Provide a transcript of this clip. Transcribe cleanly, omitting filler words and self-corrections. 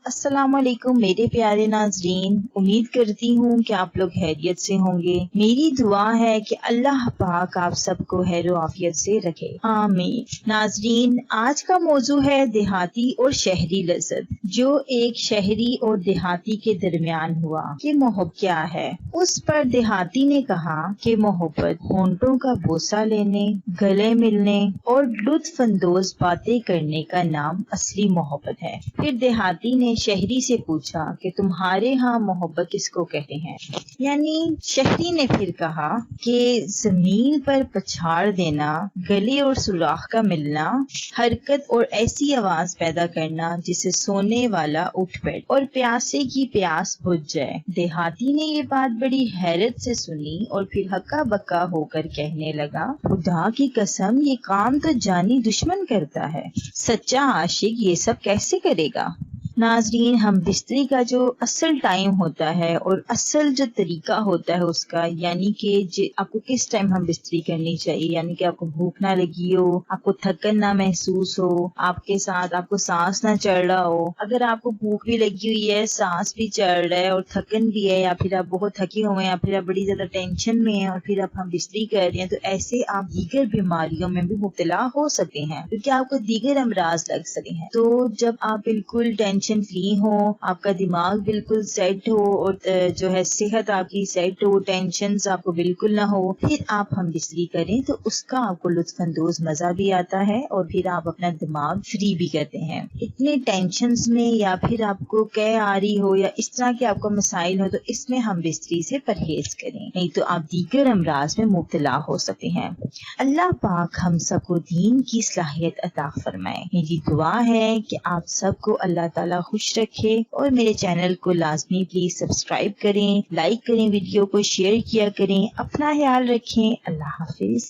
अस्सलाम वालेकुम मेरे प्यारे नाजरीन, उम्मीद करती हूँ कि आप लोग खैरियत से होंगे। मेरी दुआ है कि अल्लाह पाक आप सबको खैर आफियत से रखे, आमीन। नाजरीन, आज का मौजू है देहाती और शहरी लज़्ज़त, जो एक शहरी और देहाती के दरमियान हुआ कि मोहब्बत क्या है। उस पर देहाती ने कहा कि मोहब्बत होंठों का बोसा लेने, गले मिलने और लुत्फ अंदोज बातें करने का नाम असली मोहब्बत है। फिर देहाती ने शहरी से पूछा कि तुम्हारे यहाँ मोहब्बत किसको कहते हैं। यानी शहरी ने फिर कहा कि जमीन पर पछाड़ देना, गले और सुराख का मिलना, हरकत और ऐसी आवाज पैदा करना जिसे सोने वाला उठ बैठ और प्यासे की प्यास बुझ जाए। देहाती ने ये बात बड़ी हैरत से सुनी और फिर हक्का बक्का होकर कहने लगा, खुदा की कसम ये काम तो जानी दुश्मन करता है, सच्चा आशिक ये सब कैसे करेगा। नाजरीन, हम बिस्तरी का जो असल टाइम होता है और असल जो तरीका होता है उसका, यानी कि आपको किस टाइम हम बिस्तरी करनी चाहिए, यानी कि आपको भूख ना लगी हो, आपको थकन ना महसूस हो, आपके साथ आपको सांस ना चढ़ रहा हो। अगर आपको भूख भी लगी हुई है, सांस भी चढ़ रहा है और थकन भी है, या फिर आप बहुत थके हुए हैं, या फिर आप बड़ी ज्यादा टेंशन में हैं और फिर आप हम बिस्तरी कर रहे हैं, तो ऐसे आप दीगर बीमारियों में भी मुब्तला हो सकते हैं, क्योंकि आपको दीगर अमराज लग सकते हैं। तो जब आप बिल्कुल टेंशन फ्री हो, आपका दिमाग बिल्कुल सेट हो और जो है सेहत आपकी सेट हो, टेंशन आपको बिल्कुल ना हो, फिर आप हम बिस्तरी करें तो उसका आपको लुत्फ अंदोज मजा भी आता है और फिर आप अपना दिमाग फ्री भी करते हैं। इतने टेंशन में या फिर आपको कह आ रही हो या इस तरह के आपको मसाइल हो, तो इसमें हम बिस्तरी से परहेज करें, नहीं तो आप दीगर अमराज में मुब्तला हो सकते हैं। अल्लाह पाक हम सबको दीन की सलाहियत अता फरमाए। मेरी दुआ है कि आप सबको अल्लाह ताला खुश रखे और मेरे चैनल को लाजमी प्लीज सब्सक्राइब करें, लाइक करें, वीडियो को शेयर किया करें। अपना ख्याल रखें। अल्लाह हाफिज।